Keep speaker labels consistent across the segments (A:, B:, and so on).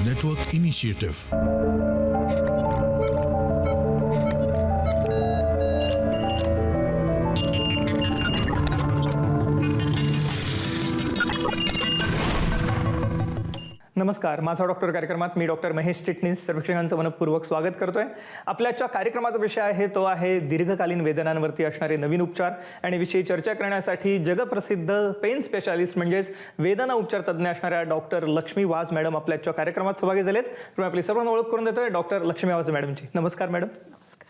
A: Network Initiative.
B: नमस्कार, माझा doctor कार्यक्रमात मी डॉक्टर महेश चिटणीस सर्वेक्षकांचं मनपूर्वक स्वागत करतोय. आपल्याच्या कार्यक्रमाचा विषय आहे तो आहे दीर्घकालीन वेदनांवरती असणारे नवीन उपचार आणि विषयी चर्चा करण्यासाठी जगप्रसिद्ध पेन स्पेशालिस्ट म्हणजेच वेदना उपचार तज्ज्ञ असणाऱ्या डॉक्टर लक्ष्मी वाझ मॅडम आपल्याच्या कार्यक्रमात सहभागी झालेत. तुम्ही आपली सर्वांना ओळख करून देतोय डॉक्टर लक्ष्मी वाझ मॅडमची. नमस्कार मॅडम.
C: नमस्कार.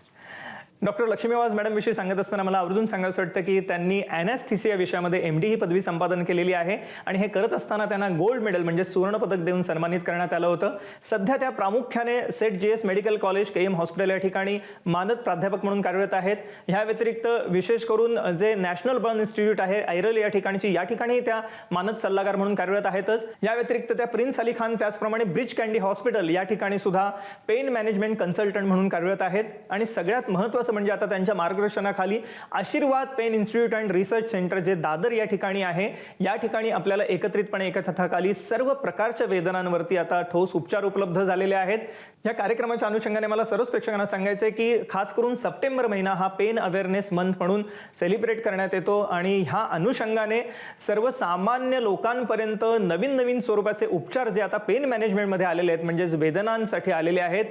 B: डॉक्टर लक्ष्मी वाझ मॅडम विषयी सांगत असताना मला आवर्जून सांगायचं वाटतं की त्यांनी ॲनेस्थेसिया विषयामध्ये MD ही पदवी संपादन केलेली आहे आणि हे करत असताना त्यांना गोल्ड मेडल म्हणजे सुवर्ण पदक देऊन सन्मानित करण्यात आलं होतं. सध्या त्या प्रामुख्याने set GS medical college KM hospital या ठिकाणी मानद प्राध्यापक म्हणून कार्यरत आहेत. ह्या व्यतिरिक्त विशेष करून जे नॅशनल बर्न इन्स्टिट्यूट आहे ऐरल या ठिकाणी त्या मानद सल्लागार म्हणून कार्यरत आहेतच. या व्यतिरिक्त त्या प्रिन्स अली खान त्याचप्रमाणे ब्रिच कँडी हॉस्पिटल या ठिकाणी सुद्धा पेन मॅनेजमेंट कन्सल्टंट म्हणून कार्यरत आहेत. आणि सगळ्यात महत्त्वाचं म्हणजे आता त्यांच्या मार्गदर्शनाखाली Aashirwad pain institute and research centre जे दादर या ठिकाणी आहे, या ठिकाणी आपल्याला एकत्रितपणे एका छताखाली सर्व प्रकारच्या वेदनांवरती आता ठोस उपचार उपलब्ध झालेले आहेत. या कार्यक्रमाच्या अनुषंगाने मला सर्वच प्रेक्षकांना सांगायचं आहे की खास करून सप्टेंबर महिना हा पेन अवेअरनेस मंथ म्हणून सेलिब्रेट करण्यात येतो आणि ह्या अनुषंगाने सर्वसामान्य लोकांपर्यंत नवीन नवीन स्वरूपाचे उपचार जे आता पेन मॅनेजमेंटमध्ये आलेले आहेत म्हणजेच वेदनांसाठी आलेले आहेत,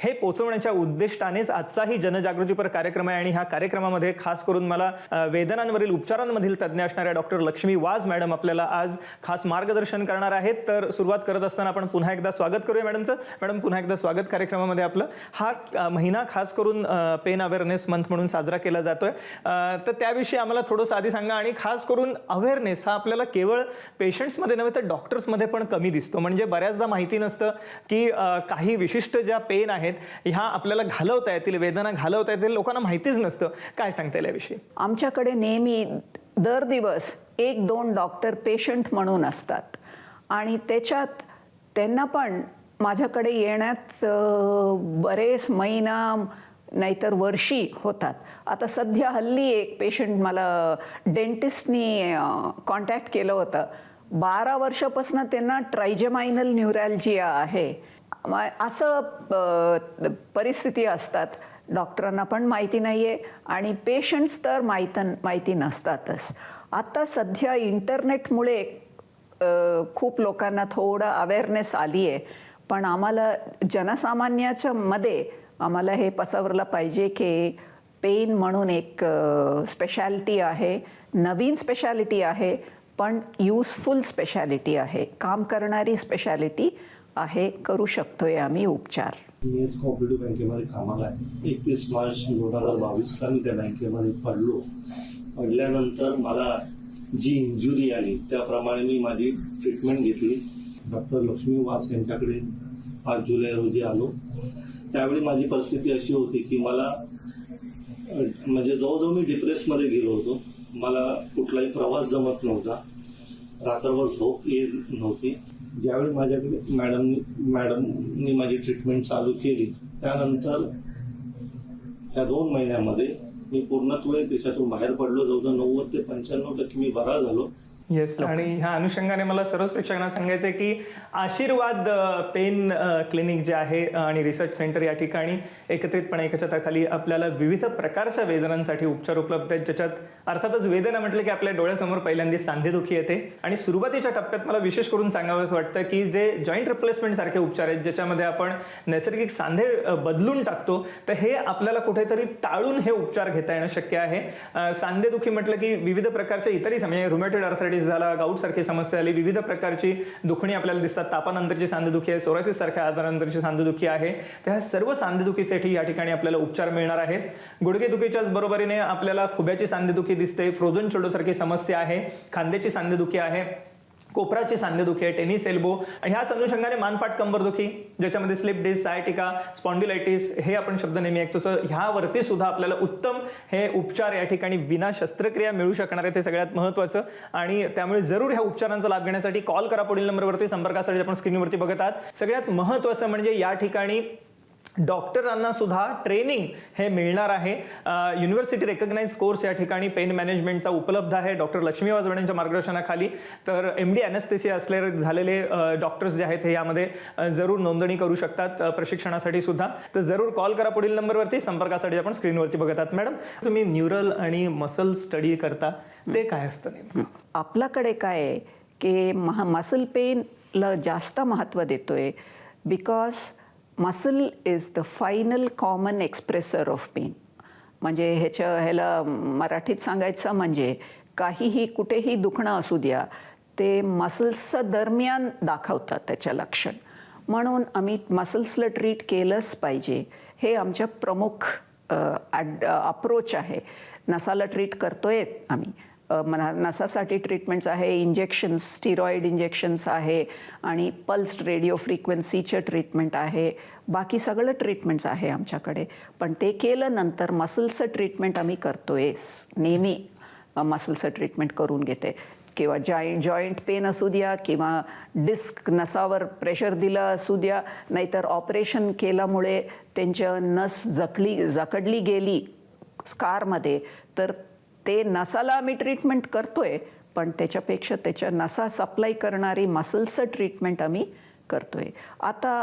B: हे पोहोचवण्याच्या उद्दिष्टानेच आजचाही जनजागृतीपर कार्यक्रम आहे. आणि ह्या कार्यक्रमामध्ये खास करून मला वेदनांवरील उपचारांमधील तज्ज्ञ असणाऱ्या डॉक्टर लक्ष्मी वाझ मॅडम आपल्याला आज खास मार्गदर्शन करणार आहेत. तर सुरुवात करत असताना आपण पुन्हा एकदा स्वागत करूया मॅडमचं. मॅडम पुन्हा एकदा स्वागत कार्यक्रमामध्ये आपलं. हा महिना खास करून पेन अवेअरनेस मंथ म्हणून साजरा केला जातोय, तर त्याविषयी आम्हाला थोडंसं आधी सांगा. आणि खास करून अवेअरनेस हा आपल्याला केवळ पेशंट्समध्ये नव्हे तर डॉक्टर्समध्ये पण कमी दिसतो. म्हणजे बऱ्याचदा माहिती नसतं की काही विशिष्ट ज्या पेन आहेत ह्या आपल्याला घालवता येतील, वेदना घालवता येतील, लोकांना माहितीच नसतं. काय सांगता येईल याविषयी?
C: आमच्याकडे नेहमी दर दिवस 1-2 डॉक्टर पेशंट म्हणून असतात आणि त्याच्यात त्यांना पण माझ्याकडे येण्यात बरेच महिना नाहीतर वर्षी होतात. आता सध्या हल्ली एक पेशंट मला डेंटिस्टनी कॉन्टॅक्ट केलं होतं. 12 वर्षापासून त्यांना ट्रायजेमायनल न्यूरॅल्जिया आहे. असं परिस्थिती असतात. डॉक्टरांना पण माहिती नाही आहे आणि पेशंट्स तर माहिती नसतातच. आता सध्या इंटरनेटमुळे खूप लोकांना थोडं अवेअरनेस आली आहे, पण आम्हाला जनसामान्याच्या मध्ये आम्हाला हे पसरवलं पाहिजे की पेन म्हणून एक स्पेशालिटी आहे, नवीन स्पेशालिटी आहे, पण युजफुल स्पेशालिटी आहे, काम करणारी स्पेशालिटी आहे. करू शकतोय आम्ही उपचार.
D: मी कोऑपरेटिव्ह बँकेमध्ये कामाला आहे. 31 मार्च 2022 मी त्या बँकेमध्ये पडल्यानंतर मला जी इंजुरी आली त्याप्रमाणे मी माझी ट्रीटमेंट घेतली. डॉक्टर लक्ष्मी वाझ यांच्याकडे 5 जुलै रोजी आलो. त्यावेळी माझी परिस्थिती अशी होती की मला म्हणजे जवळजवळ मी डिप्रेसमध्ये गेलो होतो. मला कुठलाही प्रवास जमत नव्हता, रात्रभर झोप येत नव्हती. ज्यावेळी माझ्याकडे मॅडमनी माझी ट्रीटमेंट चालू केली त्यानंतर या 2 महिन्यामध्ये मी पूर्णत्वे त्याच्यातून बाहेर पडलो. जवळजवळ 90 ते 95% मी बरा झालो.
B: येस. आणि ह्या अनुषंगाने मला सर्वच प्रेक्षकांना सांगायचं आहे की आशीर्वाद पेन क्लिनिक जे आहे आणि रिसर्च सेंटर या ठिकाणी एकत्रितपणे एका छताखाली आपल्याला विविध प्रकारच्या वेदनांसाठी उपचार उपलब्ध आहेत. ज्याच्यात अर्थातच वेदना म्हटलं की आपल्या डोळ्यासमोर पहिल्यांदा सांधेदुखी येते. आणि सुरुवातीच्या टप्प्यात मला विशेष करून सांगावंच वाटतं की जे जॉईंट रिप्लेसमेंट सारखे उपचार आहेत ज्याच्यामध्ये आपण नैसर्गिक सांधे बदलून टाकतो, तर हे आपल्याला कुठेतरी टाळून हे उपचार घेता येणं शक्य आहे. सांधेदुखी म्हटलं की विविध प्रकारच्या इतरही म्हणजे रुमॅटॉइड आर्थरायटिस झाला, गाऊट सारखी समस्या आली, विविध प्रकारची दुखणी आपल्याला दिसतात. तापानंतरची सांधेदुखी आहे, सोरायसिस सारख्या आजारानंतरची सांधेदुखी आहे. त्या सर्व सांधेदुखीसाठी या ठिकाणी आपल्याला उपचार मिळणार आहेत. गुडघेदुखीच्याच बरोबरीने आपल्याला खुब्याची सांधेदुखी दिसते, फ्रोझन शोल्डर सारखी समस्या आहे, खांद्याची सांधेदुखी आहे, कोपराची सांधेदुखी आहे, टेनिस एल्बो, आणि ह्याच अनुषंगाने मानपाट कंबरदुखी ज्याच्यामध्ये स्लिप डिस्क, सायटिका, स्पॉन्डिलायटिस हे आपण शब्द नेहमी ऐकतो. सो ह्यावरती सुद्धा आपल्याला उत्तम हे उपचार या ठिकाणी विना शस्त्रक्रिया मिळू शकणार आहेत, हे सगळ्यात महत्त्वाचं. आणि त्यामुळे जरूर ह्या उपचारांचा लाभ घेण्यासाठी कॉल करा पुढील नंबरवरती संपर्कासाठी आपण स्क्रीनवरती बघत आहात. सगळ्यात महत्त्वाचं म्हणजे या ठिकाणी डॉक्टरांना सुद्धा ट्रेनिंग हे मिळणार आहे. युनिव्हर्सिटी रेकग्नाइज कोर्स या ठिकाणी पेन मॅनेजमेंटचा उपलब्ध आहे डॉक्टर लक्ष्मी वासवाडेंच्या मार्गदर्शनाखाली. तर MD ॲनेस्थेसिया असलेले झालेले डॉक्टर्स जे आहेत हे यामध्ये जरूर नोंदणी करू शकतात प्रशिक्षणासाठी सुद्धा. तर जरूर कॉल करा पुढील नंबरवरती. संपर्कासाठी आपण स्क्रीनवरती बघत आहात. मॅडम, तुम्ही न्यूरल आणि मसल स्टडी करता, ते काय असतं नेमकं?
C: आपल्याकडे काय आहे की मसल पेनला जास्त महत्त्व देतोय because muscle is the final common expressor of pain. म्हणजे ह्याला मराठीत सांगायचं म्हणजे काहीही कुठेही दुखणं असू द्या, ते मसल्सचं दरम्यान दाखवतात त्याच्या लक्षण. म्हणून आम्ही मसल्सला ट्रीट केलंच पाहिजे, हे आमच्या प्रमुख अप्रोच आहे. नसाला ट्रीट करतोय आम्ही. नसासाठी ट्रीटमेंट्स आहे, इंजेक्शन्स, स्टिरॉइड इंजेक्शन्स आहे आणि पल्स्ड रेडिओ फ्रिक्वेन्सीचं ट्रीटमेंट आहे. बाकी सगळं ट्रीटमेंट्स आहे आमच्याकडे. पण ते केलं नंतर मसल्सचं ट्रीटमेंट आम्ही करतोय. नेहमी मसल्सचं ट्रीटमेंट करून घेते. किंवा जॉईंट पेन असू द्या, किंवा डिस्क नसावर प्रेशर दिलं असू द्या, नाहीतर ऑपरेशन केल्यामुळे त्यांच्या नस जखडली गेली स्कारमध्ये, तर ते नसाला आम्ही ट्रीटमेंट करतोय. पण त्याच्यापेक्षा त्याच्या नसा सप्लाय करणारी मसल्सचं ट्रीटमेंट आम्ही करतोय. आता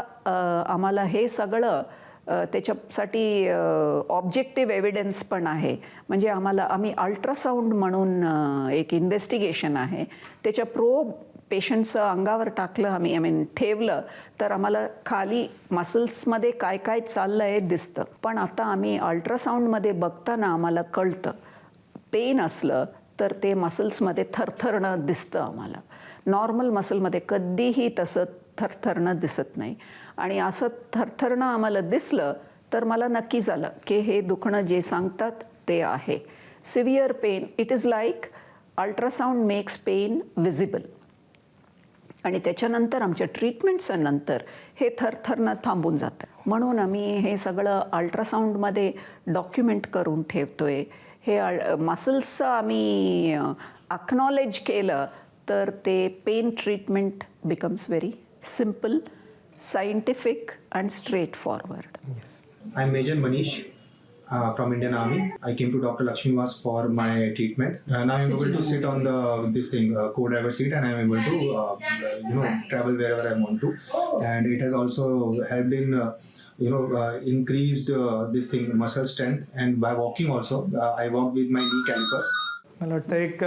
C: आम्हाला हे सगळं त्याच्यासाठी ऑब्जेक्टिव्ह एव्हिडन्स पण आहे. म्हणजे आम्ही अल्ट्रासाऊंड म्हणून एक इन्व्हेस्टिगेशन आहे, त्याच्या प्रोब पेशंटचं अंगावर टाकलं आम्ही ठेवलं तर आम्हाला खाली मसल्समध्ये काय काय चाललं आहे दिसतं. पण आता आम्ही अल्ट्रासाऊंडमध्ये बघताना आम्हाला कळतं पेन असलं तर ते मसल्समध्ये थरथरणं दिसतं आम्हाला. नॉर्मल मसलमध्ये कधीही तसं थरथरणं दिसत नाही. आणि असं थरथरणं आम्हाला दिसलं तर मला नक्की झालं की हे दुखणं जे सांगतात ते आहे. Severe pain, it is like ultrasound makes pain visible. आणि त्याच्यानंतर आमच्या ट्रीटमेंटचं नंतर हे थरथरणं थांबून जातं. म्हणून आम्ही हे सगळं अल्ट्रासाऊंडमध्ये डॉक्युमेंट करून ठेवतोय. हे मसल्सचं आम्ही अक्नॉलेज केलं तर ते pain treatment becomes very simple, scientific and straightforward.
B: Yes.
A: I'm Major Manish from Indian Army. I came to Dr. Lakshmi Was for my treatment. Now I'm able to sit on this thing, co-driver seat, and I'm able to travel wherever I want to. And it has also helped in increased this thing muscle strength. And by walking also, I walk with my knee calipers.
B: मला वाटतं एक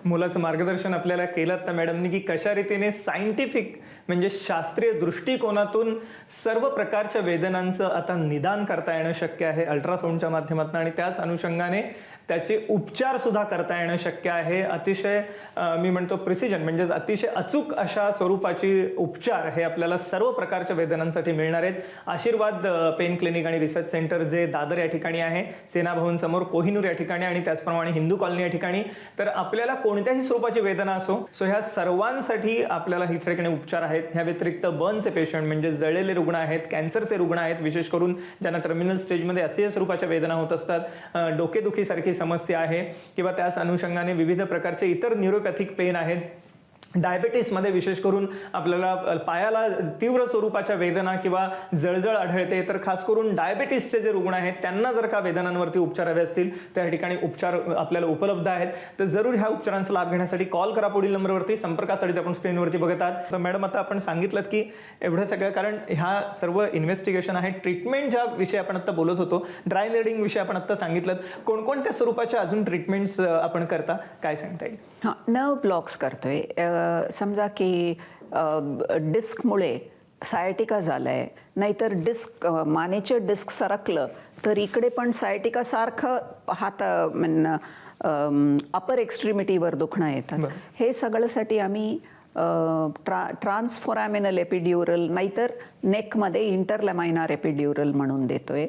B: मुलाचं मार्गदर्शन आपल्याला केलं तर मॅडमनी की कशा रीतीने सायंटिफिक म्हणजे शास्त्रीय दृष्टिकोनातून सर्व प्रकारच्या वेदनांचं आता निदान करता येणं शक्य आहे अल्ट्रासाऊंडच्या माध्यमातून. आणि त्याच अनुषंगाने त्याचे उपचार सुद्धा करता येणं शक्य आहे. अतिशय मी म्हणतो प्रिसिजन म्हणजेच अतिशय अचूक अशा स्वरूपाची उपचार हे आपल्याला सर्व प्रकारच्या वेदनांसाठी मिळणार आहेत. आशीर्वाद पेन क्लिनिक आणि रिसर्च सेंटर जे दादर या ठिकाणी आहे, सेना भवन समोर कोहिनूर या ठिकाणी आणि त्याचप्रमाणे हिंदू कॉलनी या ठिकाणी. तर आपल्याला कोणत्याही स्वरूपाची वेदना असो, सो ह्या सर्वांसाठी आपल्याला इथे ठिकाणी उपचार आहेत. ह्या व्यतिरिक्त बर्नचे पेशंट म्हणजे जळलेले रुग्ण आहेत, कॅन्सरचे रुग्ण आहेत, विशेष करून ज्यांना टर्मिनल स्टेजमध्ये असे स्वरूपाच्या वेदना होत असतात, डोकेदुखीसारखी समस्या आहे, किंवा त्याच अनुषंगाने विविध प्रकारचे इतर न्यूरोपॅथिक पेन आहेत. डायबिटीसमध्ये विशेष करून आपल्याला पायाला तीव्र स्वरूपाच्या वेदना किंवा जळजळ आढळते, तर खास करून डायबिटीसचे जे रुग्ण आहेत त्यांना जर का वेदनांवरती उपचार हवे असतील त्या ठिकाणी उपचार आपल्याला उपलब्ध आहेत. तर जरूर ह्या उपचारांचा लाभ घेण्यासाठी कॉल करा पुढील नंबरवरती. संपर्कासाठी आपण स्क्रीनवरती बघत आहात. तर मॅडम, आता आपण सांगितलं की एवढं सगळं, कारण ह्या सर्व इन्व्हेस्टिगेशन आहे, ट्रीटमेंट ज्या विषयी आपण आता बोलत होतो, ड्राय नीडिंग विषयी आपण आता सांगितलं, कोणकोणत्या स्वरूपाच्या अजून ट्रीटमेंट्स आपण करता, काय सांगता येईल?
C: हां, नर्व ब्लॉक्स करतोय. समजा की डिस्कमुळे सायटिका झालं आहे, नाहीतर मानेचं डिस्क सरकलं तर इकडे पण सायटिकासारखं हात अपर एक्स्ट्रीमिटीवर दुखणं येतात. हे सगळ्यासाठी आम्ही ट्रान्सफोरॅमिनल एपिड्युरल नाहीतर नेकमध्ये इंटरलॅमायनार एपिड्युरल म्हणून देतोय.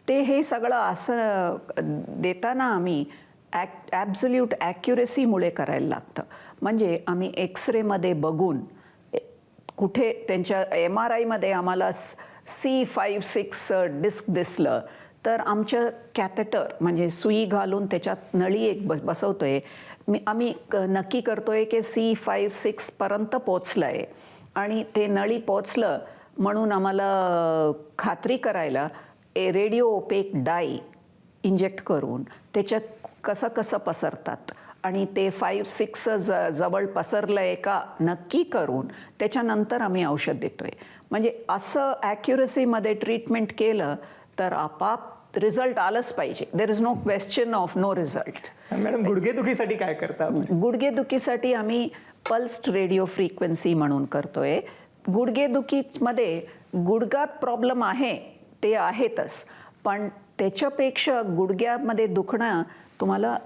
C: हे सगळं असं देताना आम्ही ॲब्सोल्यूट ॲक्युरेसीमुळे करायला लागतं. म्हणजे आम्ही एक्सरेमध्ये बघून कुठे त्यांच्या MRIमध्ये आम्हाला C5-6 डिस्क दिसलं तर आमचं कॅथेटर म्हणजे सुई घालून त्याच्यात नळी एक बसवतोय. आम्ही नक्की करतोय की C5-6 पर्यंत पोचलं आहे आणि ते नळी पोचलं म्हणून आम्हाला खात्री करायला रेडिओ ओपेक डाई इंजेक्ट करून त्याच्यात कसं पसरतात आणि ते 5-6 जवळ पसरलं आहे का नक्की करून त्याच्यानंतर आम्ही औषध देतो आहे. म्हणजे असं ॲक्युरसीमध्ये ट्रीटमेंट केलं तर आपाप रिझल्ट आलंच पाहिजे. There is no question of no result.
B: Madam गुडघेदुखीसाठी काय करता?
C: गुडघेदुखीसाठी आम्ही पल्स्ड रेडिओ फ्रिक्वेन्सी म्हणून करतोय. गुडघेदुखीमध्ये गुडघ्यात प्रॉब्लेम आहे ते आहेतच, पण त्याच्यापेक्षा गुडघ्यामध्ये दुखणं तुम्हाला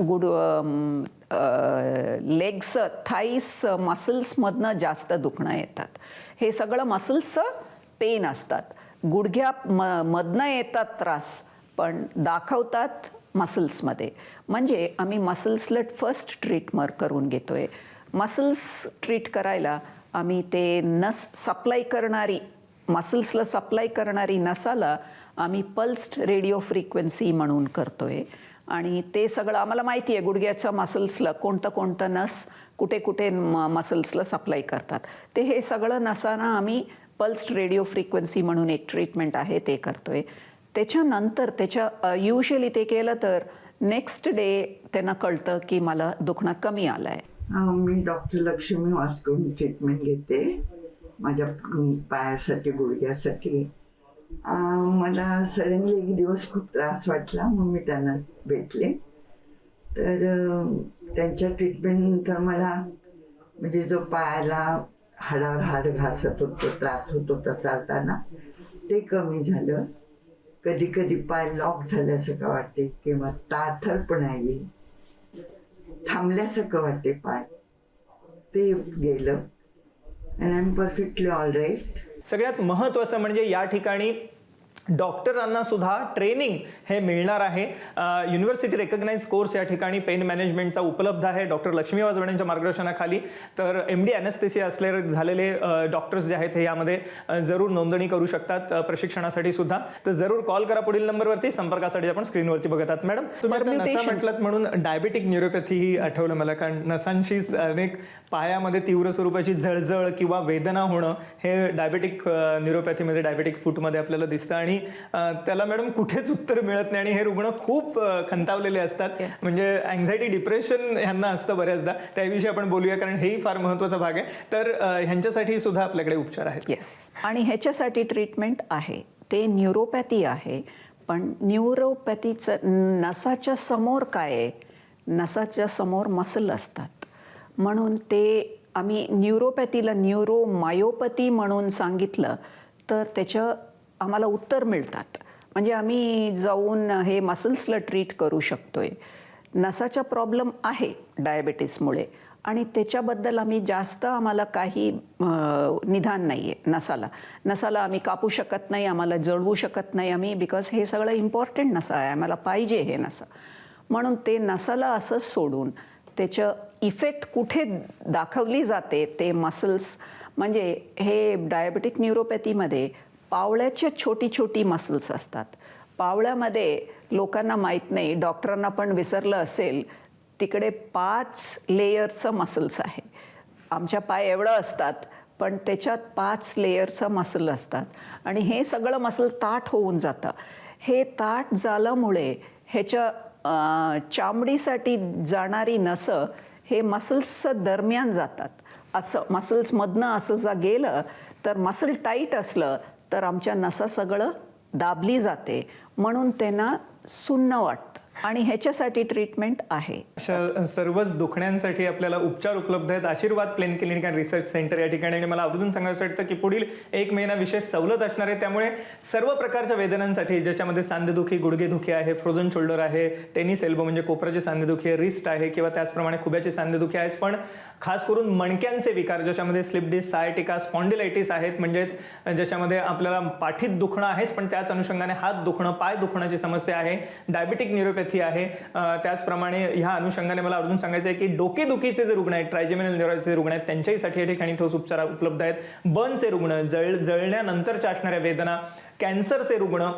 C: लेग्स थाईस मसल्समधनं जास्त दुखणं येतात. हे सगळं मसल्सचं पेन असतात. मधनं येतात त्रास पण दाखवतात मसल्समध्ये. म्हणजे आम्ही मसल्सला फर्स्ट ट्रीटमेंट करून घेतोय. मसल्स ट्रीट करायला आम्ही ते नस सप्लाय करणारी मसल्सला सप्लाय करणारी नसाला आम्ही पल्स्ड रेडिओ फ्रिक्वेन्सी म्हणून करतोय. आणि ते सगळं आम्हाला माहिती आहे गुडघ्याच्या मसल्सला कोणतं नस कुठे मसल्सला सप्लाय करतात. ते हे सगळं नसांना आम्ही पल्स्ड रेडिओ फ्रिक्वेन्सी म्हणून एक ट्रीटमेंट आहे ते करतोय. त्याच्यानंतर युजली ते केलं तर नेक्स्ट डे त्यांना कळतं की मला दुखणं कमी आलं आहे.
E: मी डॉक्टर लक्ष्मी वासकडून ट्रीटमेंट घेते माझ्या पायासाठी गुडघ्यासाठी. मला सडनली एक दिवस खूप त्रास वाटला, मग मी त्यांना भेटले. तर त्यांच्या ट्रीटमेंटनंतर मला म्हणजे जो पायाला हाडावर हाड घासत होतो त्रास होत होता चालताना ते कमी झालं. कधी कधी पाय लॉक झाल्यासारखं वाटते किंवा ताठरपणा येईल, थांबल्यासारखं वाटते पाय, ते गेलं. And I am perfectly all right.
B: सगळ्यात महत्त्वाचं म्हणजे या ठिकाणी डॉक्टरांना सुद्धा ट्रेनिंग हे मिळणार आहे. युनिव्हर्सिटी रेकग्नाइज कोर्स या ठिकाणी पेन मॅनेजमेंटचा उपलब्ध आहे डॉक्टर लक्ष्मी वास यांच्या मार्गदर्शनाखाली. तर MD ॲनेस्थेसिया असलेले झालेले डॉक्टर्स जे आहेत हे यामध्ये जरूर नोंदणी करू शकतात प्रशिक्षणासाठी सुद्धा. तर जरूर कॉल करा पुढील नंबरवरती. संपर्कासाठी आपण स्क्रीनवरती बघतात. मॅडम तुम्ही नसा म्हटलात म्हणून डायबेटिक न्यूरोपॅथी ही आठवलं मला, कारण नसांशीच अनेक पायामध्ये तीव्र स्वरूपाची जळजळ किंवा वेदना होणं हे डायबेटिक न्यूरोपॅथीमध्ये डायबेटिक फूटमध्ये आपल्याला दिसतं. आणि त्याला मॅडम कुठेच उत्तर मिळत नाही आणि हे रुग्ण खूप खंतावलेले असतात. म्हणजे अँझायटी डिप्रेशन ह्यांना असतं बऱ्याचदा. त्याविषयी आपण बोलूया कारण हेही फार महत्त्वाचा भाग आहे. तर ह्यांच्यासाठी सुद्धा आपल्याकडे उपचार आहेत.
C: आणि ह्याच्यासाठी ट्रीटमेंट आहे ते न्यूरोपॅथी आहे. पण न्यूरोपॅथीचं नसाच्या समोर काय आहे, नसाच्या समोर मसल असतात म्हणून ते आम्ही न्यूरोपॅथीला न्यूरोमायोपॅथी म्हणून सांगितलं तर त्याचं आम्हाला उत्तर मिळतात. म्हणजे आम्ही जाऊन हे मसल्सला ट्रीट करू शकतोय. नसाचा प्रॉब्लेम आहे डायबिटीसमुळे आणि त्याच्याबद्दल आम्हाला काही निदान नाही आहे. नसाला आम्ही कापू शकत नाही, आम्हाला जळवू शकत नाही आम्ही, बिकॉज हे सगळं इम्पॉर्टंट नसा आहे, आम्हाला पाहिजे हे नसा. म्हणून ते नसाला असंच सोडून त्याचं इफेक्ट कुठे दाखवली जाते ते मसल्स. म्हणजे हे डायबेटिक न्यूरोपॅथीमध्ये पावळ्याच्या छोटी मसल्स असतात. पावळ्यामध्ये लोकांना माहीत नाही, डॉक्टरांना पण विसरलं असेल, तिकडे 5 लेयरचं मसल्स आहे. आमच्या पाय एवढं असतात पण त्याच्यात 5 लेयरचं मसल असतात आणि हे सगळं मसल ताठ होऊन जातं. हे ताठ झाल्यामुळे ह्याच्या चामडीसाठी जाणारी नसं हे मसल्सचं दरम्यान जातात. असं मसल्समधनं असं गेलं तर मसल टाईट असलं तर आमच्या नसा सगळं दाबली जाते म्हणून त्यांना सुन्न वाटतं आणि ह्याच्यासाठी ट्रीटमेंट आहे.
B: अशा सर्वच दुखण्यांसाठी आपल्याला उपचार उपलब्ध आहेत. आशीर्वाद pain clinic and research centre या ठिकाणी. आणि मला आवर्जून सांगायचं वाटतं की पुढील 1 महिना विशेष सवलत असणार आहे. त्यामुळे सर्व प्रकारच्या वेदनांसाठी, ज्याच्यामध्ये सांधेदुखी, गुडघेदुखी आहे, फ्रोझन शोल्डर आहे, टेनिस एल्बो म्हणजे कोपराची सांधेदुखी आहे, रिस्ट आहे किंवा त्याचप्रमाणे खुब्याची सांधेदुखी आहेच, पण खास करून मणक्यांचे विकार ज्याच्यामध्ये स्लिप डिस्क, सायटिका, स्पॉन्डिलायटिस आहेत, म्हणजेच ज्याच्यामध्ये आपल्याला पाठीत दुखणं आहेच पण त्याच अनुषंगाने हात दुखणं, पाय दुखण्याची समस्या आहे, डायबेटिक न्यूरोपॅथी आहे. त्याचप्रमाणे ह्या अनुषंगाने मला अजून सांगायचं आहे की डोकेदुखीचे जे रुग्ण आहेत, ट्रायजेमिनल न्यूरोचे रुग्ण आहेत, त्यांच्यासाठी या ठिकाणी ठोस उपचार उपलब्ध आहेत. बर्नचे रुग्ण, जळल्यानंतरच्या असणाऱ्या वेदना, कॅन्सरचे रुग्ण,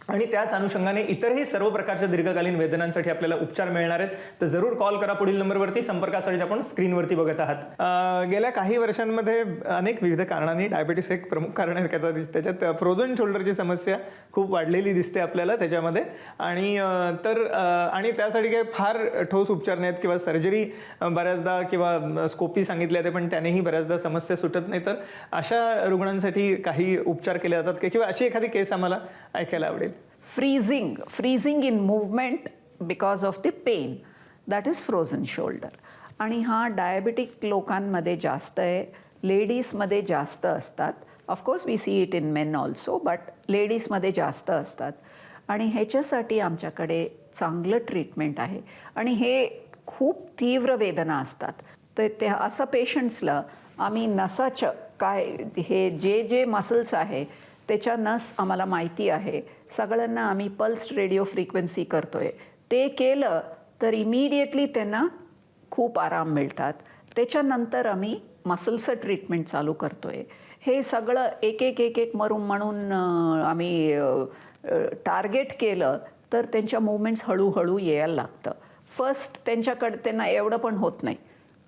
B: आणि त्याच अनुषंगाने इतरही सर्व प्रकारच्या दीर्घकालीन वेदनांसाठी आपल्याला उपचार मिळणार आहेत. तर जरूर कॉल करा पुढील नंबरवरती. संपर्कासाठी आपण स्क्रीनवरती बघत आहात. गेल्या काही वर्षांमध्ये अनेक विविध कारणांनी, डायबिटीस एक प्रमुख कारण आहे त्याच्यात फ्रोझन शोल्डरची समस्या खूप वाढलेली दिसते आपल्याला त्याच्यामध्ये. आणि त्यासाठी काही फार ठोस उपचार नाहीत किंवा सर्जरी बऱ्याचदा किंवा स्कोपी सांगितले जाते पण त्यानेही बऱ्याचदा समस्या सुटत नाही. तर अशा रुग्णांसाठी काही उपचार केले जातात किंवा अशी एखादी केस आम्हाला ऐकायला आवडेल.
C: Freezing in movement because of the pain, that is frozen shoulder. आणि हा डायबिटिक लोकांमध्ये जास्त आहे, लेडीजमध्ये जास्त असतात. Of course we see it in men also, but लेडीजमध्ये जास्त असतात. आणि ह्याच्यासाठी आमच्याकडे चांगलं ट्रीटमेंट आहे. आणि हे खूप तीव्र वेदना असतात. तर ते असं पेशंट्सला आम्ही नसाच्या काय हे जे मसल्स आहे त्याच्या नस आम्हाला माहिती आहे, सगळ्यांना आम्ही पल्स रेडिओ फ्रिक्वेन्सी करतोय. ते केलं तर इमिडिएटली त्यांना खूप आराम मिळतात. त्याच्यानंतर आम्ही मसल्सचं ट्रीटमेंट चालू करतोय. हे सगळं एक एक म्हणून आम्ही टार्गेट केलं तर त्यांच्या मूवमेंट्स हळूहळू यायला लागतं. फर्स्ट त्यांना एवढं पण होत नाही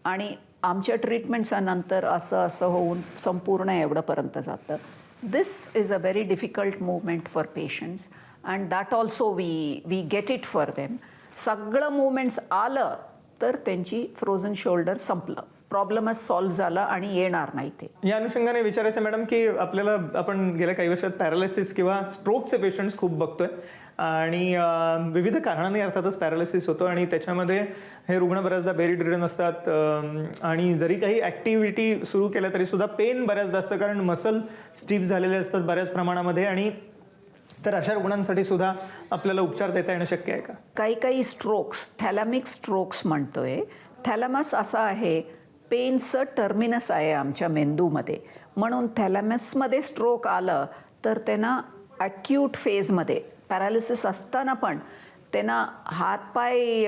C: आणि आमच्या ट्रीटमेंटच्या नंतर असं होऊन संपूर्ण एवढंपर्यंत जातं. This is a very difficult movement for patients and that also we get it for them. सगळं मूवमेंट्स आलं तर त्यांची फ्रोझन शोल्डर संपलं, प्रॉब्लेमच सॉल्व्ह झाला आणि येणार नाही ते.
B: या अनुषंगाने विचारायचं मॅडम की आपण गेल्या काही वर्षात पॅरालिसिस किंवा स्ट्रोकचे पेशंट्स खूप बघतोय आणि विविध कारणांनी अर्थातच पॅरालिसिस होतो आणि त्याच्यामध्ये हे रुग्ण बऱ्याचदा बेडरिडन असतात आणि जरी काही ॲक्टिव्हिटी सुरू केल्या तरी सुद्धा पेन बऱ्याचदा असतं कारण मसल स्टिफ झालेले असतात बऱ्याच प्रमाणामध्ये. आणि तर अशा रुग्णांसाठी सुद्धा आपल्याला उपचार देता येणं शक्य आहे का?
C: काही स्ट्रोक्स, थॅलॅमिक स्ट्रोक्स म्हणतोय. थॅलॅमस असा आहे, पेनचं टर्मिनस आहे आमच्या मेंदूमध्ये. म्हणून थॅलॅमसमध्ये स्ट्रोक आलं तर त्यांना ॲक्यूट फेजमध्ये पॅरालिसिस असताना पण त्यांना हातपाय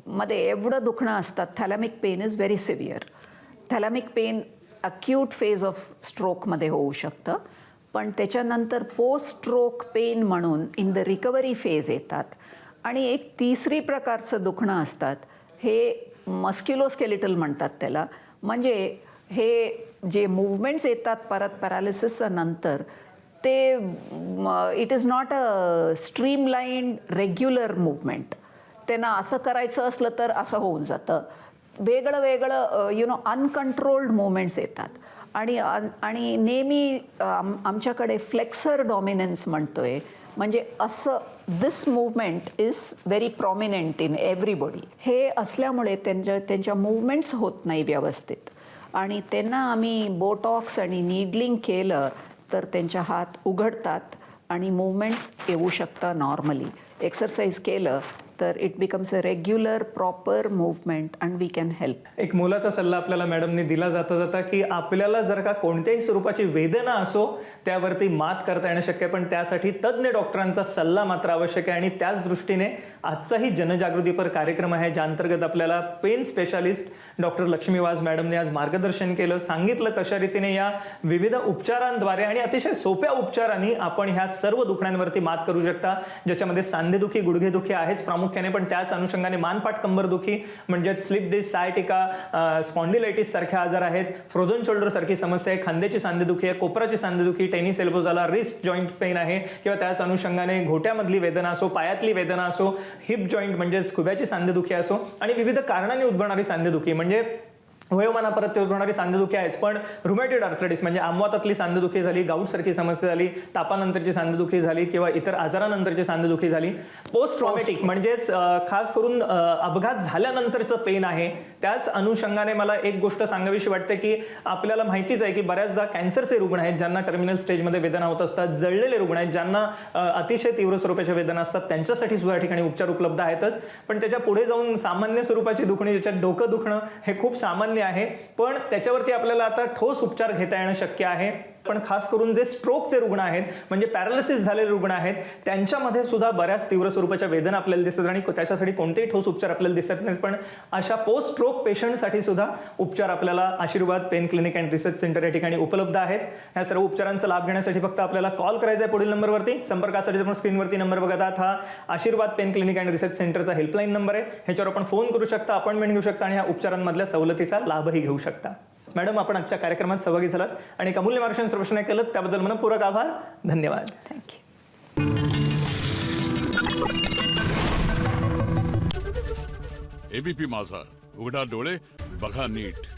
C: मध्ये एवढं दुखणं असतात. Thalamic pain is very severe. Thalamic pain acute phase of स्ट्रोकमध्ये होऊ शकतं, पण त्याच्यानंतर पोस्ट स्ट्रोक पेन म्हणून इन द रिकव्हरी फेज येतात. आणि एक तिसरी प्रकारचं दुखणं असतात, हे मस्क्युलोस्केलिटल म्हणतात त्याला. म्हणजे हे जे मूवमेंट्स येतात परत पॅरालिसिसच्या नंतर ते it is not a streamlined regular movement. त्यांना असं करायचं असलं तर असं होऊन जातं. वेगळं अनकंट्रोल्ड मूवमेंट्स येतात. आणि नेहमी आमच्याकडे फ्लेक्सर डॉमिनन्स म्हणतोय, म्हणजे असं this movement is very prominent in everybody. हे असल्यामुळे त्यांच्या मूवमेंट्स होत नाही व्यवस्थित आणि त्यांना आम्ही बोटॉक्स आणि नीडलिंग केलं तर त्यांच्या हात उघडतात आणि मूवमेंट्स येऊ शकतात नॉर्मली. एक्सरसाइज केलं तर it becomes a regular proper movement and we can help.
B: एक मोलाचा सल्ला आपल्याला मॅडमने दिला जाता की आपल्याला जर का कोणत्याही स्वरूपाची वेदना असो त्यावरती मात करता येणं शक्य आहे, पण त्यासाठी तज्ज्ञ डॉक्टरांचा सल्ला मात्र आवश्यक आहे. आणि त्याच दृष्टीने आजचाही जनजागृतीपर कार्यक्रम आहे, ज्या अंतर्गत आपल्याला pain specialist doctor Lakshmi Vaz मॅडमने आज मार्गदर्शन केलं, सांगितलं कशा रीतीने या विविध उपचारांद्वारे आणि अतिशय सोप्या उपचारांनी आपण ह्या सर्व दुखण्यांवरती मात करू शकता, ज्याच्यामध्ये सांधेदुखी, गुडघेदुखी आहेच प्रामुख्याने, पण त्याच अनुषंगाने मानपाट कंबरदुखी म्हणजेच स्लिप डिस्क, सायटिका, स्पॉन्डिलायटिस सारखे आजार आहेत, फ्रोझन शोल्डर सारखी समस्या आहे, खांद्याची सांधेदुखी आहे, कोपराची सांधेदुखी, टेनिस एल्बो झाला, रिस्ट जॉईंट पेन आहे किंवा त्याच अनुषंगाने घोट्यामधली वेदना असो, पायातली वेदना असो, हिप जॉईंट म्हणजेच खुब्याची सांधेदुखी असो आणि विविध कारणांनी उद्भवणारी सांधेदुखी म्हणजे वयोमानापरत ते उद्भवणारी सांधेदुखी आहेच, पण रुमॅटॉइड आर्थरायटिस म्हणजे आमवातातली सांधेदुखी झाली, गाऊट सारखी समस्या झाली, तापानंतरची सांधेदुखी झाली किंवा इतर आजारानंतरची सांधेदुखी झाली, पोस्ट ट्रॉमॅटिक म्हणजेच खास करून अपघात झाल्यानंतरचं पेन आहे. त्याच अनुषंगाने मला एक गोष्ट सांगावीशी वाटते की आपल्याला माहितीच आहे की बऱ्याचदा कॅन्सरचे रुग्ण आहेत ज्यांना टर्मिनल स्टेजमध्ये वेदना होत असतात, जळलेले रुग्ण आहेत ज्यांना अतिशय तीव्र स्वरूपाच्या वेदना असतात, त्यांच्यासाठी सुद्धा या ठिकाणी उपचार उपलब्ध आहेतच. पण त्याच्या पुढे जाऊन सामान्य स्वरूपाची दुखणी, ज्याच्यात डोकं दुखणं हे खूप सामान्य आहे, पण त्याच्यावरती आपल्याला आता ठोस उपचार घेता येणं शक्य आहे. पण खास करून जे स्ट्रोकचे रुग्ण आहेत म्हणजे पॅरालिसिस झालेले रुग्ण आहेत त्यांच्यामध्ये सुद्धा बऱ्याच तीव्र स्वरूपाच्या वेदना आपल्याला दिसतात आणि त्याच्यासाठी कोणतेही ठोस उपचार आपल्याला दिसत नाहीत. पण अशा पोस्ट स्ट्रोक पेशंटसाठी सुद्धा उपचार आपल्याला आशीर्वाद pain clinic and research centre या ठिकाणी उपलब्ध आहेत. ह्या सर्व उपचारांचा लाभ घेण्यासाठी फक्त आपल्याला कॉल करायचा आहे पुढील नंबरवरती. संपर्कासाठी आपण स्क्रीनवरती नंबर बघत आहात. हा आशीर्वाद पेन क्लिनिक अँड रिसर्च सेंटरचा हेल्पलाईन नंबर आहे. ह्याच्यावर आपण फोन करू शकता, अपॉइंटमेंट घेऊ शकता आणि ह्या उपचारांमधल्या सवलतीचा लाभही घेऊ शकता. मॅडम, आपण आजच्या कार्यक्रमात सहभागी झालात आणि एक अमूल्य मार्गदर्शन सर्वेक्षण केलं त्याबद्दल मनपूर्वक आभार. धन्यवाद.
C: थँक्यू.
F: एबीपी माझा, उघडा डोळे बघा नीट.